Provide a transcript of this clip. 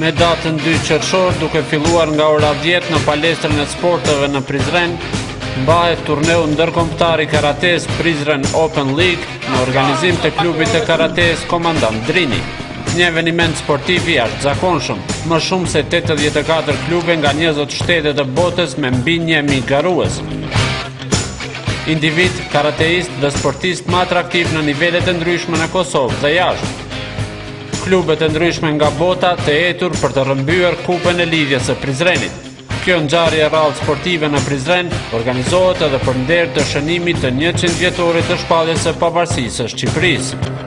Me datën 2 qershor, duke filluar nga ora 10 në palestrën e sporteve në Prizren, mbahet turneu ndërkombëtar i karates Prizren Open League në organizim të klubit të karates Komandant Drini. Një eveniment sportiv i jashtëzakonshëm, më shumë se 84 klube nga 20 shtete të botës me mbi 1000 garues. Individ, karateist dhe sportist më atraktiv në nivelet e ndryshme në Kosovë dhe jashtë. Klubet e ndryshme nga bota të etur për të rrëmbyer kupën e lidhjes së Prizrenit. Kjo ngjarje rallë sportive në Prizren organizohet edhe për nder të shënimit të 100 vjetorit të shpalljes së pavarësisë së Shqipërisë.